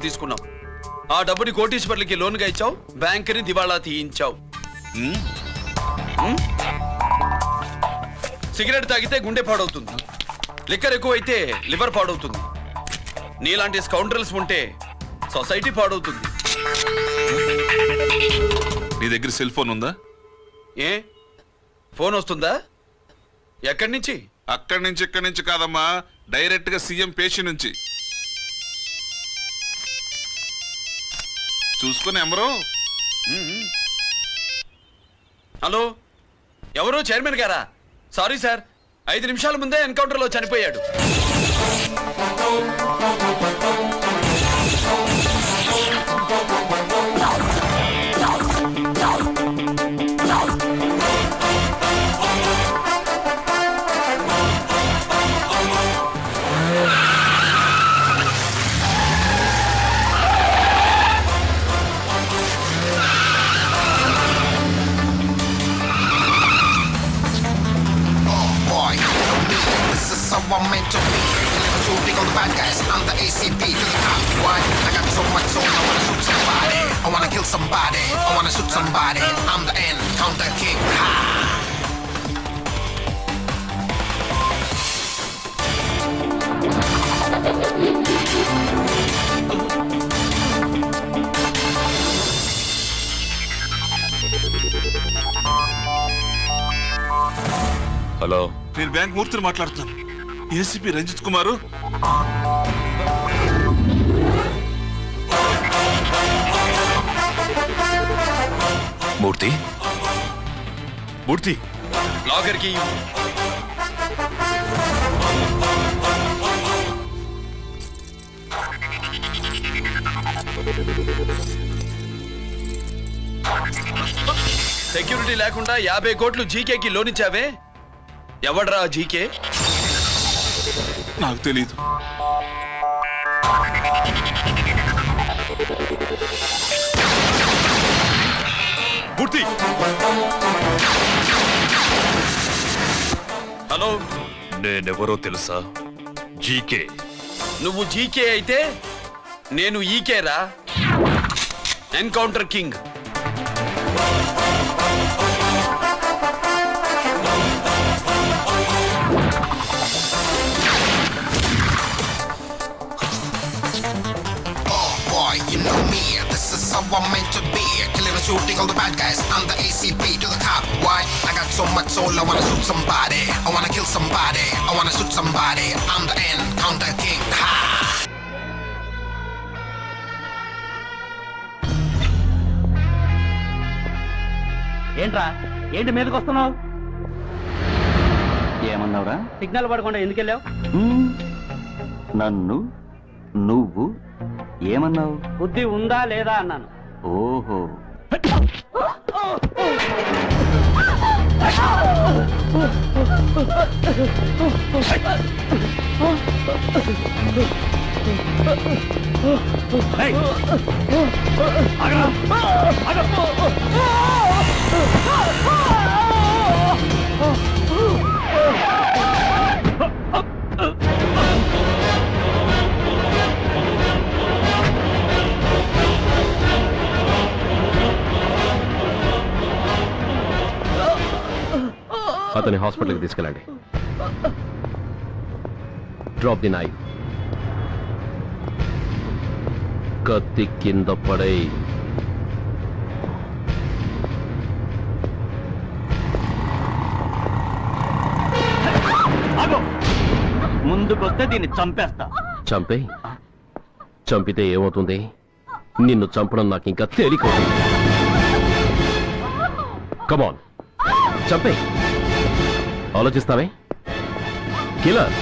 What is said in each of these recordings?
తీసుకున్నావు. ఆ డబ్బుని కోటీశ్వర్లకి లోన్గా ఇచ్చావు, బ్యాంకుని దివాళా తీయించావు. సిగరెట్ తాగితే గుండె పాడవుతుంది, లిక్కర్ ఎక్కువైతే లివర్ పాడవుతుంది. నీలాంటి స్కౌండ్రల్స్ ఉంటే సొసైటీ పాడవుతుంది. నీ దగ్గర సెల్ ఫోన్ ఉందా? ఏ ఫోన్ వస్తుందా? ఎక్కడి నుంచి? అక్కడి నుంచి ఇక్కడి నుంచి కాదమ్మా, డైరెక్ట్ గా సీఎం పేషి నుంచి. చూసుకుని ఎవరు? హలో, ఎవరు? చైర్మన్ గారా? సారీ సార్, 5 నిమిషాల ముందే ఎన్కౌంటర్లో చనిపోయాడు. I'm meant to be. Shooting all the bad guys. I'm the ACP to the top. Why? I got so much soul. I wanna shoot somebody. I wanna kill somebody. I wanna shoot somebody. I'm the Encounter King. Ha! Hello, నేను bank మూర్తిని మాట్లాడుతున్నాను. ACP Ranjith కుమారు. మూర్తి, మూర్తి, లాగర్కి security లేకుండా 50 కోట్లు జీకేకి loan ఇచ్చావే, ఎవడ్రా GK? నాకు తెలీదు. మూర్తి, hello, నేనెవరో తెలుసా? జీకే. నువ్వు జీకే అయితే నేను ఈకేరా, encounter king. I'm meant to be. Killing and shooting all the bad guys. I'm the ACP to the top. Why? I got so much soul. I wanna shoot somebody. I wanna kill somebody. I wanna shoot somebody. I'm the Encounter King. Ha! ఏంట్రా, ఏంటి మీదకి వస్తున్నావు? ఏమన్నావురా? Signal పడకుండా ఎందుకు వెళ్ళావు? నన్ను నువ్వు ఏమన్నావు? బుద్ధి ఉందా లేదా అన్నాను. ఓహో, అతని హాస్పిటల్కి తీసుకెళ్ళండి. Drop the knife. కత్తి కింద పడై. ముందుకొస్తే దీన్ని చంపేస్తా. చంపే. చంపితే ఏమవుతుంది? నిన్ను చంపడం నాకు ఇంకా తేలికవుతుంది. కమాన్, చంపే. ఆలోచిస్తావే కిల్లర్?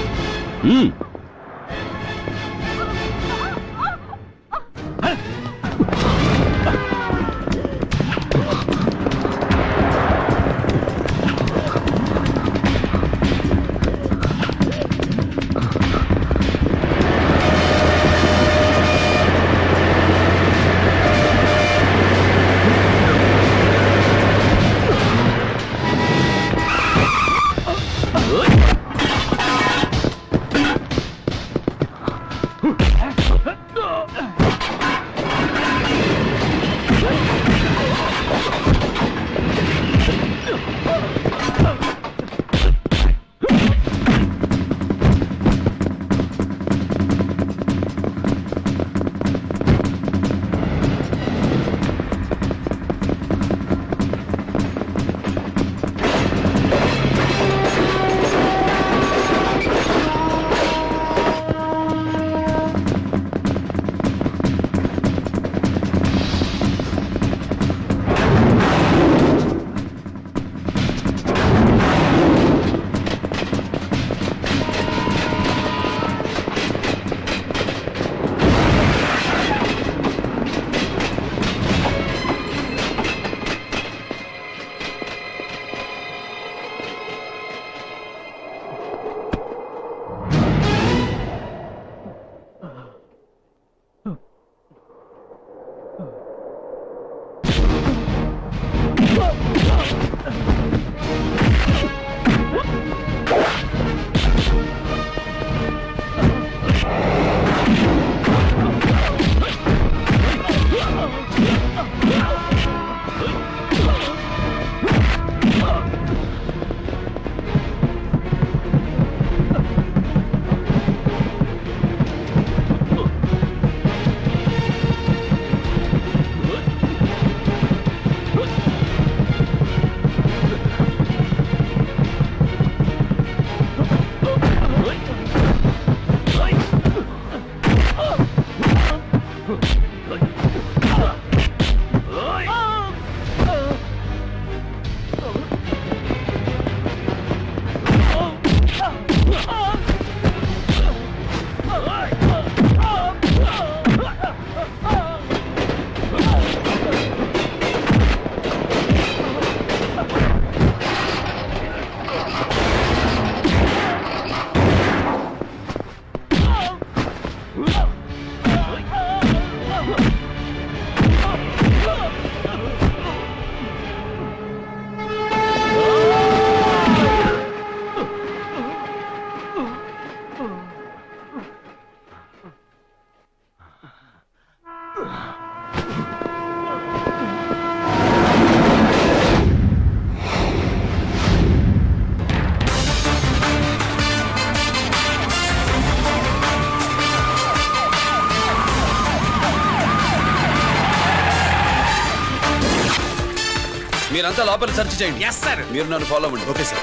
మీరంతా లోపల సెర్చ్ చేయండి. Yes sir. మీరు నన్ను ఫాలో అవ్వండి. Okay sir.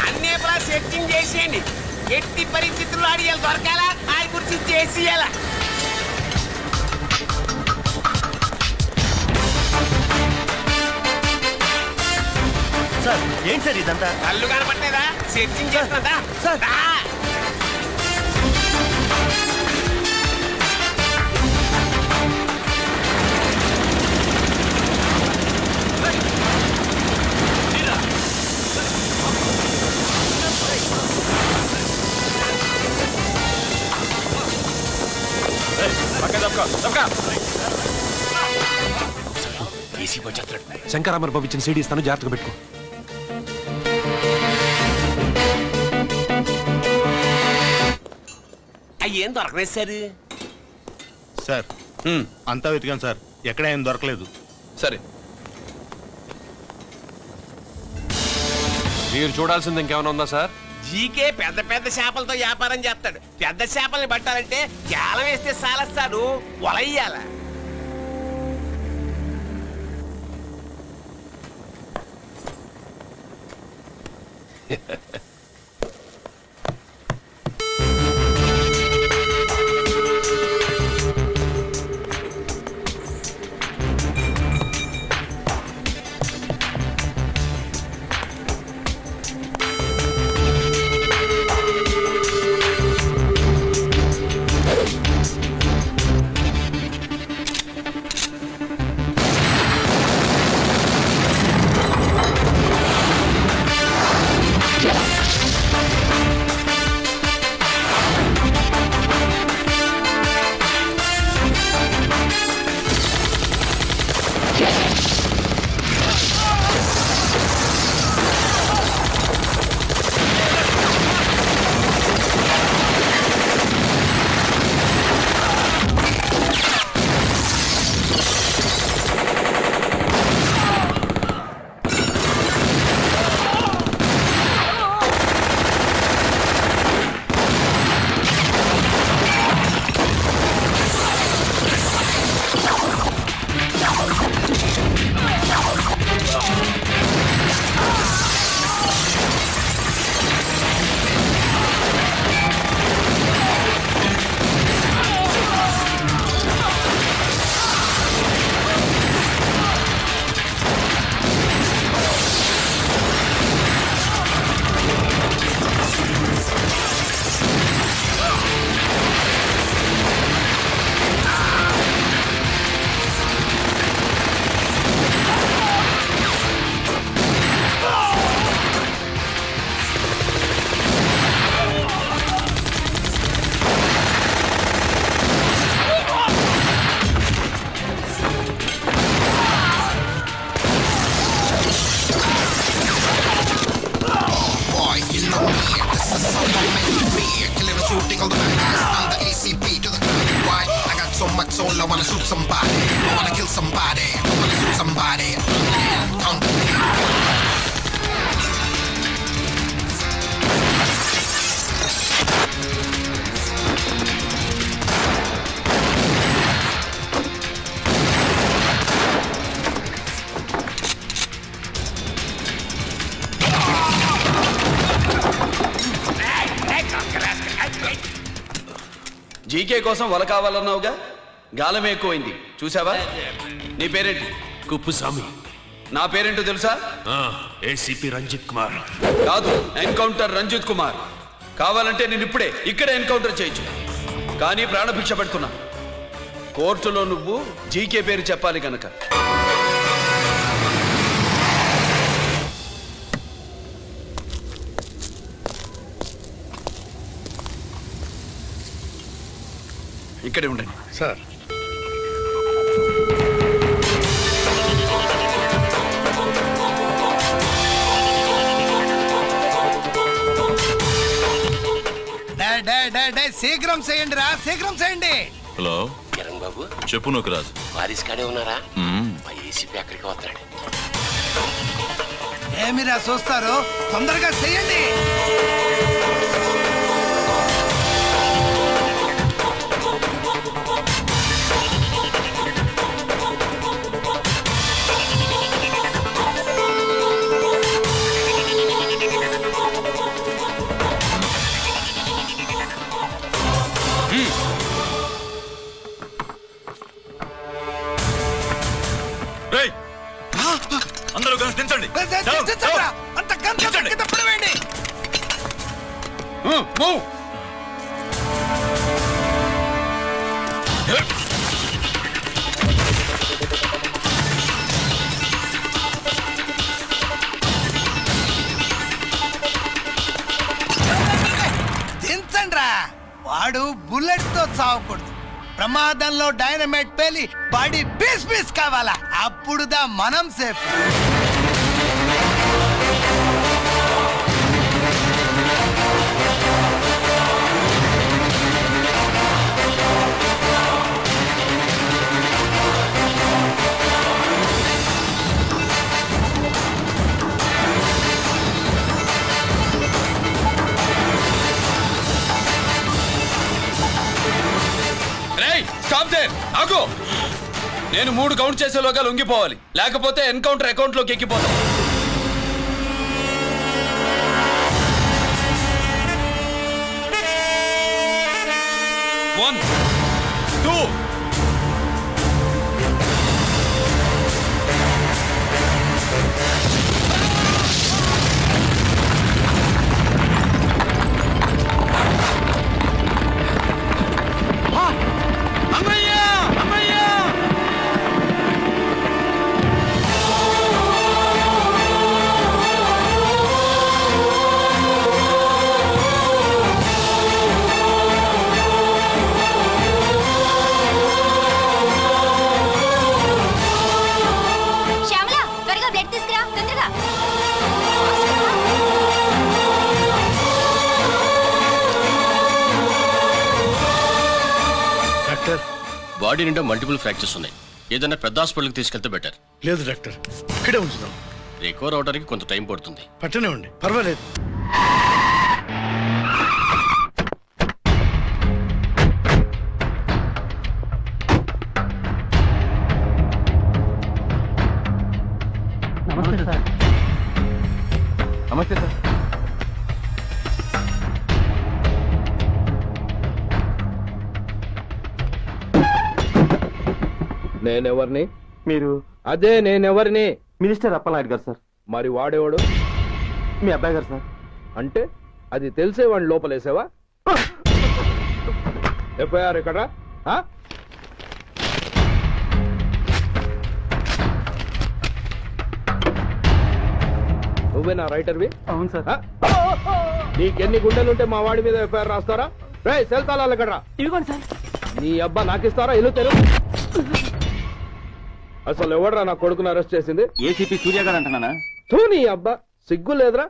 అన్నీ సెర్చింగ్ చేసేయండి. ఎట్టి పరిస్థితుల్లో ఆడియాలు దొరకాలా, ఆడి గురించి చేసేయాలా. సార్ ఏంటి సార్ ఇదంతా? కళ్ళు కనపడలేదా? Searching చేస్తున్నదా sir. శంకరామర్ బాబు ఇచ్చిన సీడీ ఇస్తాను, జాగ్రత్తగా పెట్టుకో. అయ్యేం దొరకలేదు సార్. సార్ అంతా వెతికాను సార్, ఎక్కడ ఏం దొరకలేదు. సరే, మీరు చూడాల్సింది ఇంకేమైనా ఉందా సార్? జీకే పెద్ద పెద్ద చేపలతో వ్యాపారం చేస్తాడు. పెద్ద చేపల్ని పట్టాలంటే కేలం వేస్తే సాలస్తాడు, వలయ్యాల. soul, I wanna shoot somebody, I wanna kill somebody, I wanna shoot somebody. GK కోసం వల కావాలన్నావుగా, గాలమే ఎక్కువైంది చూసావా? నీ పేరేంటి? కుప్పుస్వామి. నా పేరేంటో తెలుసా? ఏసీపీ రంజిత్ కుమార్. కాదు, ఎన్కౌంటర్ రంజిత్ కుమార్. కావాలంటే నేను ఇప్పుడే ఇక్కడే ఎన్కౌంటర్ చేయొచ్చు, కానీ ప్రాణభిక్ష పెడుతున్నా. కోర్టులో నువ్వు జీకే పేరు చెప్పాలి కనుక. ఇక్కడే ఉండండి సార్. శీఘ్రం చేయండి రా, శీఘ్రం చేయండి. హలో కిరణ్ బాబు, చెప్పు నూకరాజు. వారిస్ కాడే ఉన్నారా? మా ఏసీపీ అక్కడికి వస్తాడు. ఏమిరా చూస్తారు, తొందరగా చేయండి. అందరూ కలిసి దించండి. అంత కింద పడవేయండి. దించండి రా. వాడు బుల్లెట్ తో చావకూడదు, ప్రమాదంలో డైనమైట్ పేలి బాడీ పీస్ పీస్ కావాలా, అప్పుడుదా మనం సేఫ్. స్టాప్ దేర్, ఆగు. నేను 3 కౌంట్ చేసేలోగా లొంగిపోవాలి, లేకపోతే ఎన్కౌంటర్ అకౌంట్ లోకి ఎక్కిపోతాం. 1 2 బాడీ నిండా మల్టిపుల్ ఫ్రాక్చర్స్ ఉన్నాయి. ఏదైనా పెద్ద హాస్పిటల్కి తీసుకెళ్తే బెటర్. లేదు డాక్టర్, ఇక్కడే ఉంచుదాం. రికవర్ అవడానికి కొంత టైం పడుతుంది. పట్టనే ఉండి, పర్వాలేదు. నమస్తే సార్. నమస్తే సార్. నేనెవరిని? మీరు? అదే నేనెవరిని? మినిస్టర్ అప్పలనాయుడు గారు సార్. మరి వాడేవాడు? మీ అబ్బాయి గారు సార్. అంటే అది తెలిసేవాడిని లోపలేసావా? ఎఫ్ఐఆర్ ఎక్కడ? నువ్వే నా రైటర్వి? అవును సార్. నీకెన్ని గుండెలుంటే మా వాడి మీద ఎఫ్ఐఆర్ రాస్తారా? రే సెల్ తాళాలు ఎక్కడ్రా? ఇదిగోండి సార్. నీ అబ్బా నాకిస్తారా? ఇల్లు తెరు. అసలు ఎవడ్రా నా కొడుకును అరెస్ట్ చేసింది? ఏసీపీ సూర్య గారు అంటున్నానా? నీ అబ్బా సిగ్గు లేదురా?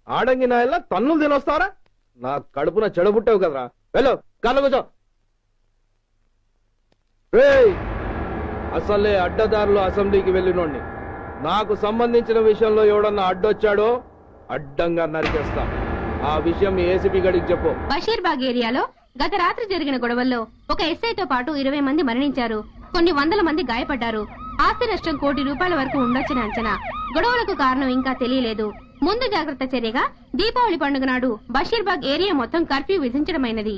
ఆడంగి నాయల్లా తన్నులు తినొస్తారా? నా కడుపున చెడబుట్టావు కదరా. వెళ్ళు కళ్ళు కూర్చో. అసలే అడ్డదారులు అసెంబ్లీకి వెళ్ళినోడిని. నాకు సంబంధించిన విషయంలో ఎవడన్నా అడ్డొచ్చాడో అడ్డంగా నరికేస్తా. ఆ విషయం ఏసీపీ గడికి చెప్పు. బషీర్బాగ్ ఏరియాలో గత రాత్రి జరిగిన గొడవల్లో ఒక ఎస్ఐతో పాటు 20 మంది మరణించారు. కొన్ని వందల మంది గాయపడ్డారు. ఆస్తి నష్టం ₹1 కోటి వరకు ఉండొచ్చని అంచనా. గొడవలకు కారణం ఇంకా తెలియలేదు. ముందు జాగ్రత్త చర్యగా దీపావళి పండుగ నాడు బషీర్బాగ్ ఏరియా మొత్తం కర్ఫ్యూ విధించడమైనది.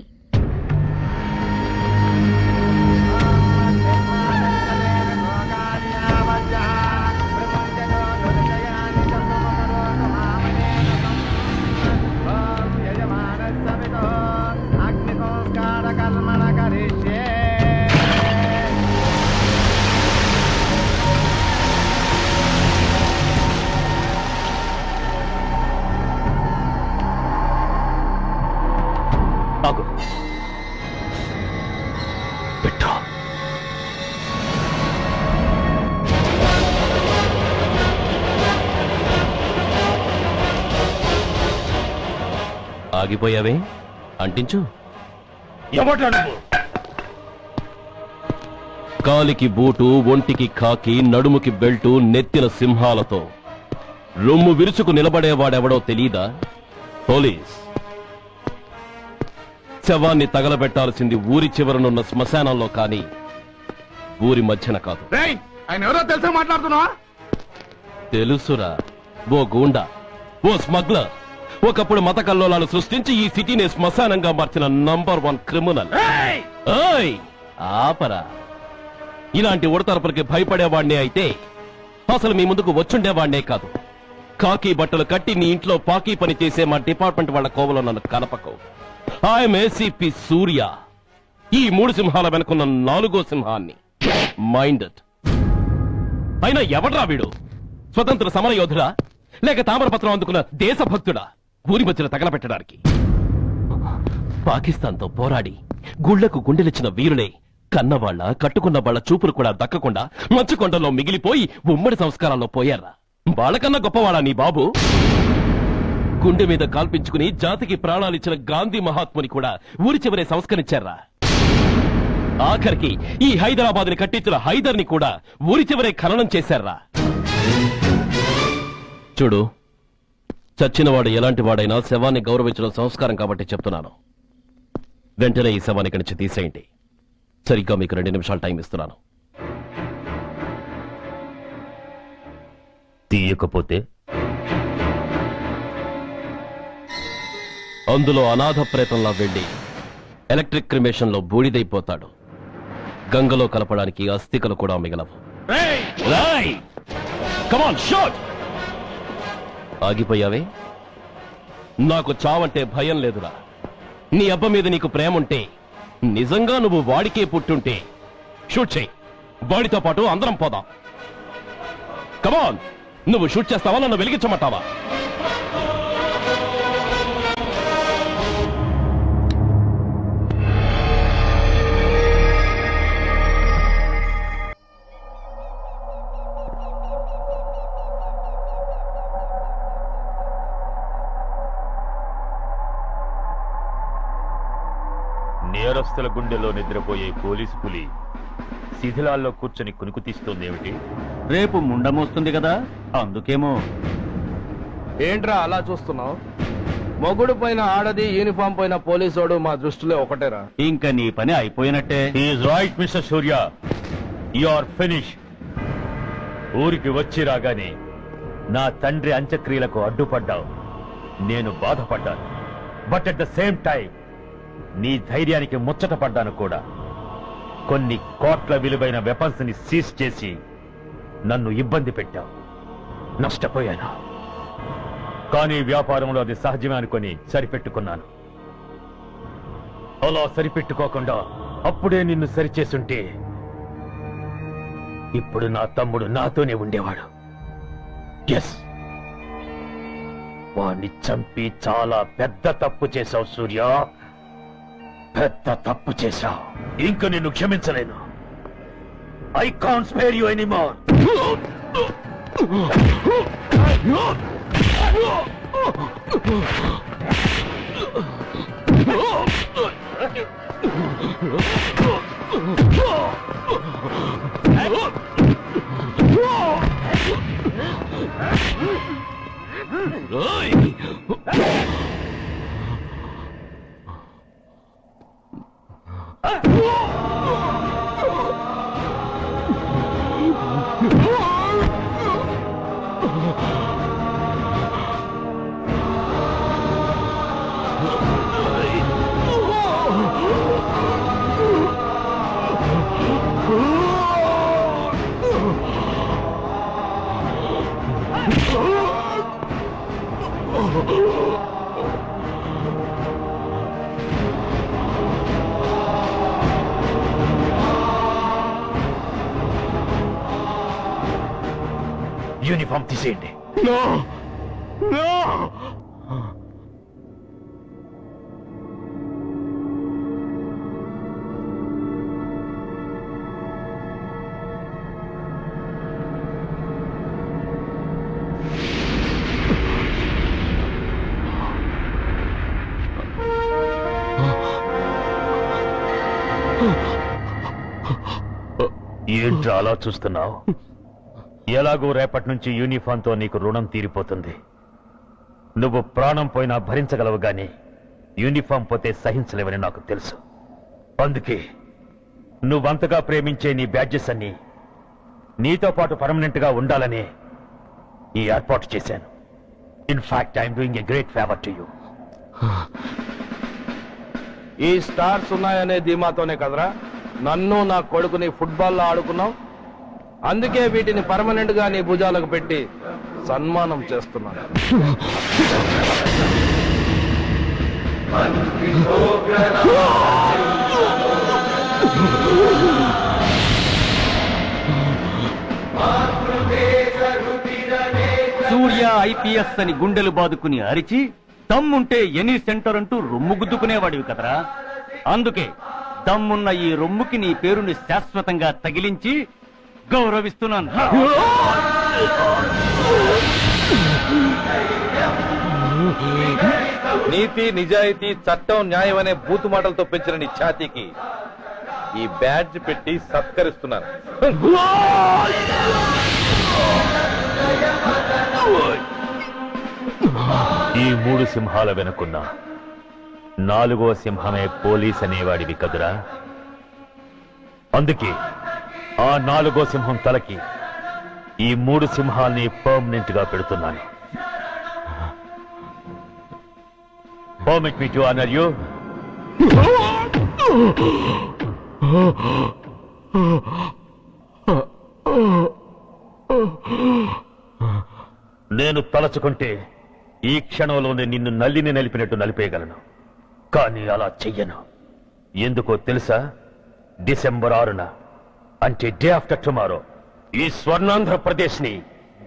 ఆగిపోయావే, అంటించు. కాలికి బూటు, ఒంటికి కాకి, నడుముకి బెల్టు, నెత్తిన సింహాలతో రొమ్ము విరుచుకు నిలబడేవాడెవడో తెలీదా? పోలీస్. శవాన్ని తగలబెట్టాల్సింది ఊరి చివరనున్న శ్మశానంలో కాని ఊరి మధ్యన కాదు. ఆయన ఎవరో తెలుసా మాట్లాడుతున్నావా? తెలుసురా, ఓ గూండా, ఓ స్మగ్లర్, ఒకప్పుడు మత కల్లోలాలు సృష్టించి ఈ సిటీని శ్మశానంగా మార్చిన నంబర్ 1 క్రిమినల్. ఆపరా. ఇలాంటి ఉడతరపులకి భయపడేవాణ్ణే అయితే అసలు మీ ముందుకు వచ్చుండేవాణ్ణే కాదు. కాకి బట్టలు కట్టి నీ ఇంట్లో పాకీ పని చేసే మా డిపార్ట్మెంట్ వాళ్ళ కోవలో నన్ను కలపకు. ఐఎమ్ ఏసీపీ సూర్య. ఈ 3 సింహాల వెనుకున్న 4వ సింహాన్ని. మైండెడ్. అయినా ఎవడ్రా వీడు? స్వతంత్ర సమర యోధుడా లేక తామరపత్రం అందుకున్న దేశభక్తుడా ఊరి మధ్యలో తగలబెట్టడానికి? పాకిస్తాన్తో పోరాడి గుళ్లకు గుండెలిచ్చిన వీరులే కన్నవాళ్ల, కట్టుకున్న వాళ్ల చూపులు కూడా దక్కకుండా మంచుకొండలో మిగిలిపోయి ఉమ్మడి సంస్కారాల్లో పోయారా? వాళ్ళకన్నా గొప్పవాడా నీ బాబు? గుండె మీద కాల్పించుకుని జాతికి ప్రాణాలిచ్చిన గాంధీ మహాత్ముని కూడా ఊరి చివరే సంస్కరించారా? ఆఖరికి ఈ హైదరాబాద్ ని కట్టించిన హైదర్ ని కూడా ఊరి చివరే ఖననం చేశారా? చూడు, చచ్చినవాడు ఎలాంటి వాడైనా శవాన్ని గౌరవించడం సంస్కారం కాబట్టి చెప్తున్నాను. వెంటనే ఈ శవాన్ని ఇక్కడి నుంచి తీసేయండి. సరిగ్గా మీకు 2 నిమిషాలు టైం ఇస్తున్నాను. తీయకపోతే అందులో అనాథ ప్రేతంలా వెళ్లి ఎలక్ట్రిక్ క్రిమేషన్ లో బూడిదైపోతాడు. గంగలో కలపడానికి అస్థికలు కూడా మిగలవు. కమాన్, షూట్! ఆగిపోయావే? నాకు చావంటే భయం లేదురా. నీ అబ్బ మీద నీకు ప్రేమ ఉంటే, నిజంగా నువ్వు వాడికే పుట్టుంటే షూట్ చేయి. వాడితో పాటు అందరం పోదాం. కమాన్, నువ్వు షూట్ చేస్తావా, నన్ను వెలిగించమంటావా? నేరస్తుల గుండెలో నిద్రపోయే పోలీసు పులి శిథిలాల్లో కూర్చొని కునుకు తీస్తోందేమిటి? రేపు ముండమోస్తుంది కదా, అందుకేమో. ఏంట్రా అలా చూస్తున్నావు? మొగుడు పైన ఆడది, యూనిఫామ్ పైన పోలీసోడు మా దృష్టిలో ఒకటేరా. ఇంకా నీ పని అయిపోయినట్టే. Is right mister Surya, you are finish. ఊరికి వచ్చి రాగానే నా తండ్రి అంత్యక్రియలకు అడ్డుపడ్డావు. నేను బాధపడ్డాను. But at the same time నీ ధైర్యానికి ముచ్చట పడ్డాను కూడా. కొన్ని కోట్ల విలువైన వెపన్స్ ని సీజ్ చేసి నన్ను ఇబ్బంది పెట్టావు. నష్టపోయాను. కానీ వ్యాపారంలో అది సహజమే అనుకుని సరిపెట్టుకున్నాను. అలా సరిపెట్టుకోకుండా అప్పుడే నిన్ను సరిచేస్తుంటే ఇప్పుడు నా తమ్ముడు నాతోనే ఉండేవాడు. ఎస్, వాణ్ణి చంపి చాలా పెద్ద తప్పు చేశావు సూర్య. పెద్ద తప్పు చేశావు. ఇంక నిన్ను క్షమించలేను. I can't spare you anymore. Uniform తీసేయండి. ఏంట్రా అలా చూస్తున్నావు? ఎలాగో రేపటి నుంచి యూనిఫామ్తో నీకు రుణం తీరిపోతుంది. నువ్వు ప్రాణం పోయినా భరించగలవు గాని యూనిఫామ్ పోతే సహించలేవని నాకు తెలుసు. అందుకే నువ్వంతగా ప్రేమించే నీ బ్యాడ్జెస్ అన్ని నీతో పాటు పర్మనెంట్ గా ఉండాలని ఈ ఏర్పాటు చేశాను. In fact I'm doing a great favour to you. ఈ స్టార్స్ ఉన్నాయనే ధీమాతోనే కదరా నన్ను నా కొడుకుని ఫుట్బాల్లో ఆడుకున్నావు. అందుకే వీటిని పర్మనెంట్ గా నీ భుజాలకు పెట్టి సన్మానం చేస్తున్నాను. సూర్య ఐపీఎస్ అని గుండెలు బాదుకుని అరిచి దమ్ముంటే ఎనీ సెంటర్ అంటూ రొమ్ము గుద్దుకునేవాడివి కదరా. అందుకే దమ్మున్న ఈ రొమ్ముకి నీ పేరుని శాశ్వతంగా తగిలించి గౌరవిస్తున్నాను. నీతి నిజాయితీ చట్టం న్యాయం అనే బూతు మాటలతో పెంచిన నీ ఛాతీకి ఈ బ్యాడ్జ్ పెట్టి సత్కరిస్తున్నాను. ఈ 3 సింహాల వెనుకున్న 4వ సింహమే పోలీస్ అనేవాడివి కదురా. అందుకే ఆ 4వ సింహం తలకి ఈ 3 సింహాల్ని పర్మనెంట్ గా పెడుతున్నాను. Permit me to honour you. నేను తలచుకుంటే ఈ క్షణంలోనే నిన్ను నల్లిని నలిపినట్టు నలిపేయగలను. కానీ అలా చెయ్యను. ఎందుకో తెలుసా? డిసెంబర్ 6న అంటే డే ఆఫ్టర్ టుమారో ఈ స్వర్ణాంధ్రప్రదేశ్ ని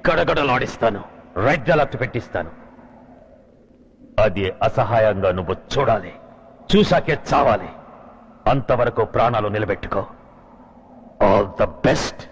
గడగడలాడిస్తాను. రెడ్ అలర్ట్ పెట్టిస్తాను. అది అసహాయంగా నువ్వు చూడాలి. చూశాకే చావాలి. అంతవరకు ప్రాణాలు నిలబెట్టుకో. All the best.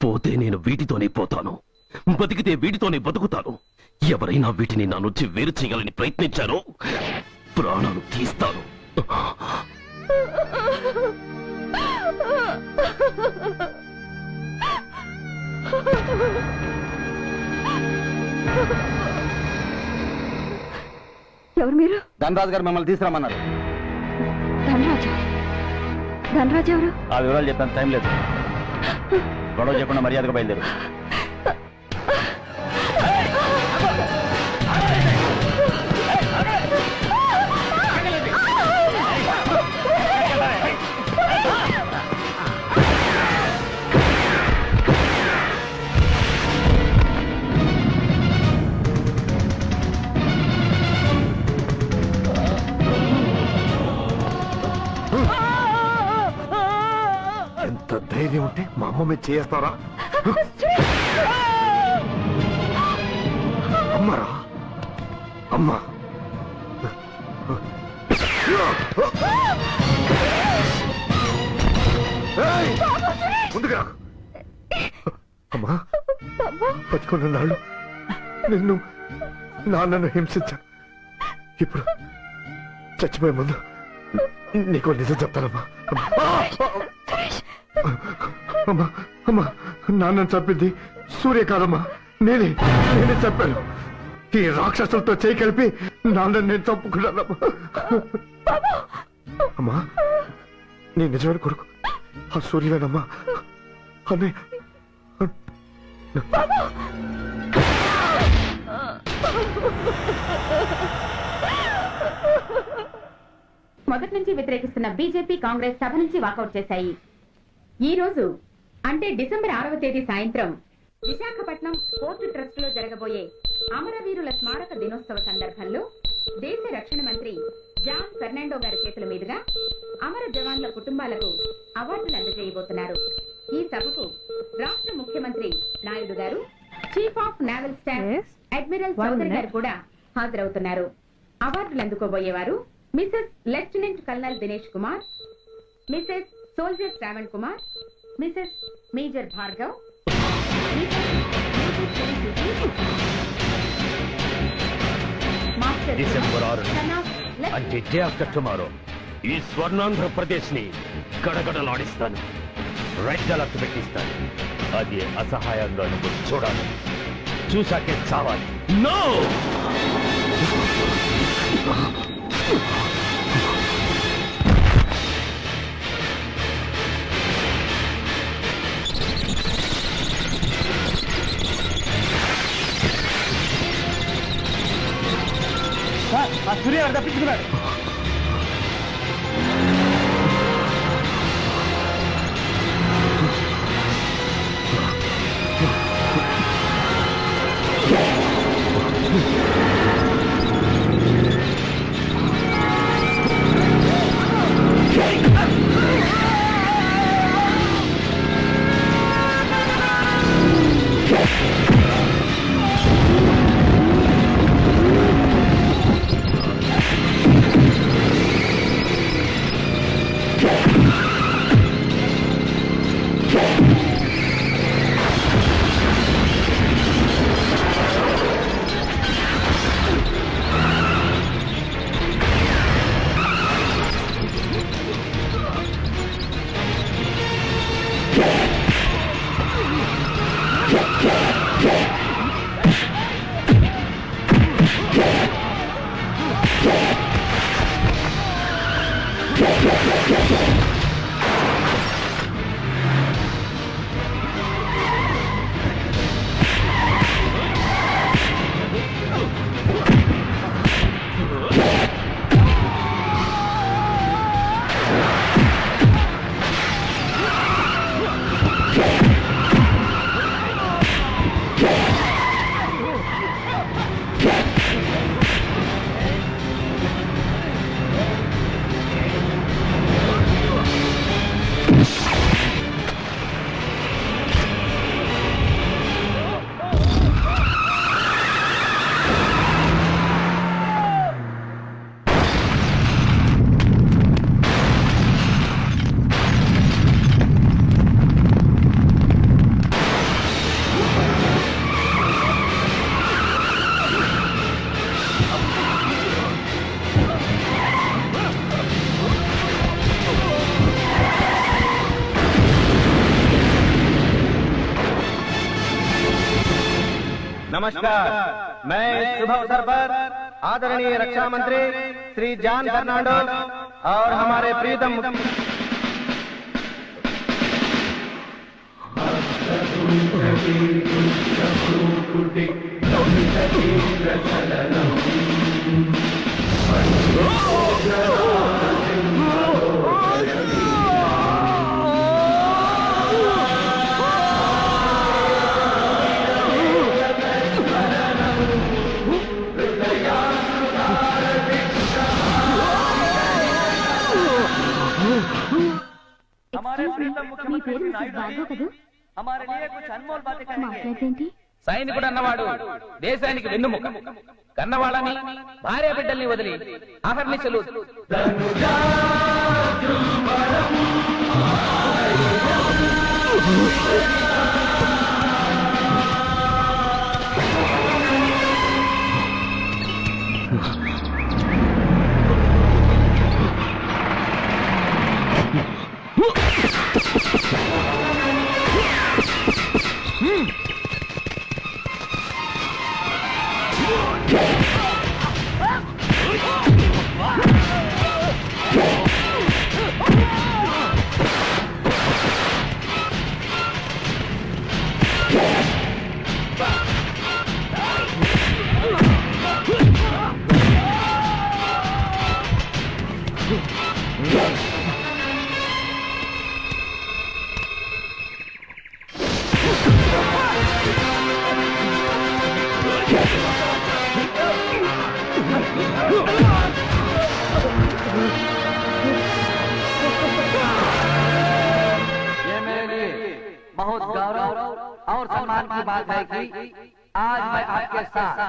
పోతే నేను వీటితోనే పోతాను, బతికితే వీటితోనే బతుకుతాను. ఎవరైనా వీటిని నా నుంచి వేరు చేయాలని ప్రయత్నించారో ప్రాణాలు తీస్తాను. ఎవరు మీరు? ధనరాజు గారు మిమ్మల్ని తీసుకురమ్మన్నారు. ధనరాజు? ధనరాజు ఎవరు? ఆ వివరాలు చెప్పాను, టైం లేదు. గొడవ చెప్పకుండా మర్యాదగా బయలుదేరు. ఎంత ధైర్యం ఉంటే మా అమ్మ మీద చేస్తారా? అమ్మరా అమ్మా, ముందుగా అమ్మా, బతికున్న నాళ్ళు నిన్ను నాన్నను హింసించాను. ఇప్పుడు చచ్చిపోయే ముందు నీకు నిజం చెప్తానమ్మా. అమ్మా అమ్మా, నాన్నని చంపింది సూర్య కాదమ్మా, నేనే చెప్పాను. ఈ రాక్షసులతో చేయి కలిపి నాన్నని నేను చంపుకున్నానమ్మా. అమ్మా, నీ నిజమైన కొడుకు ఆ సూర్యవేనమ్మా. అన్నయ్య మొదటి నుంచి వ్యతిరేకిస్తున్న బీజేపీ, కాంగ్రెస్ సభ నుంచి వాకౌట్ చేశాయి. ఈ రోజు అంటే డిసెంబర్ 6వ తేదీ సాయంత్రం విశాఖపట్నం పోర్టు ట్రస్ట్ లో జరగబోయే అమరవీరుల స్మారక దినోత్సవ సందర్భంలో దేశ రక్షణ మంత్రి జాన్ ఫెర్నాండో గారి చేతుల మీదుగా అమర జవాన్ల కుటుంబాలకు అవార్డులు అందజేయబోతున్నారు. ఈ సభకు రాష్ట్ర ముఖ్యమంత్రి నాయుడు గారు, chief of naval staff admiral Chowdary గారు కూడా హాజరవుతున్నారు. అవార్డులు అందుకోబోయేవారు Mrs lieutenant colonel Dinesh Kumar, Mrs soldier Shravan Kumar, Mrs major Bhargav, December 6 అంటే డే ఆఫ్టర్ టుమారో ఈ స్వర్ణాంధ్రప్రదేశ్ ని గడగడలాడిస్తాను. రెడ్ అలర్ట్ పెట్టిస్తాను. అది అసహాయంగా నువ్వు చూడాలి, చూసాకే చావాలి. నో సూర్య తప్పించుకున్నాడు. नमस्कार, मैं शुभ अवसर पर आदरणीय रक्षा मंत्री श्री जॉन फर्नांडो और हमारे प्रीतम సైనికుడు అన్నవాడు దేశానికి వెన్నుముక. కన్నవాళ్ళని భార్య బిడ్డల్ని వదిలి అహర్నిశలు और सम्मान की बात है कि आज मैं आपके साथ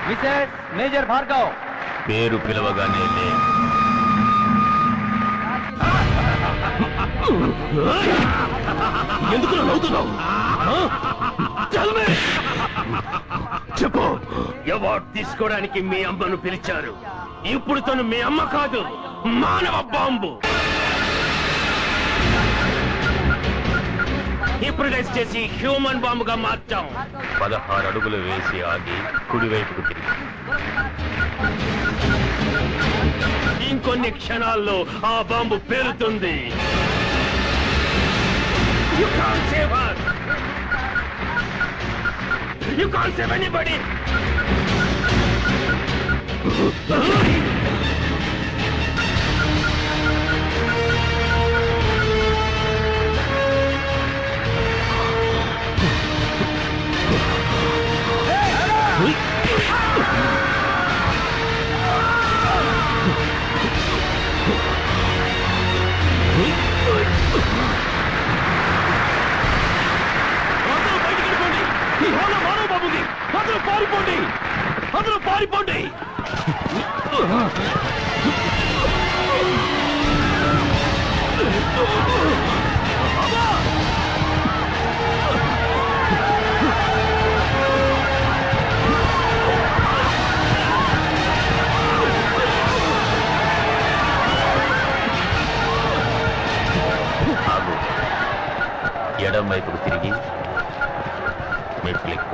मेजर मेजर भार्गव పేరు పిలవగానే లే. ఎందుకు నవ్వుతున్నావు? చెప్పు, అవార్డు తీసుకోవడానికి మీ అమ్మను పిలిచారు. ఇప్పుడు తను మీ అమ్మ కాదు, మానవ బాంబు. హిప్నటైజ్ చేసి హ్యూమన్ బాంబుగా మార్చాం. 16 అడుగులు వేసి ఆగి కుడివైపుకు తిరిగి ఇంకొన్ని క్షణాల్లో ఆ bomb పేలుతుంది. You can't save us. You can't save anybody. అందరూ పారిపోండి, అందరూ పారిపోండి. ఎడం వైపుకు తిరిగి మెట్లెక్కు.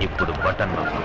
ఇప్పుడు బటన్ నొక్కు.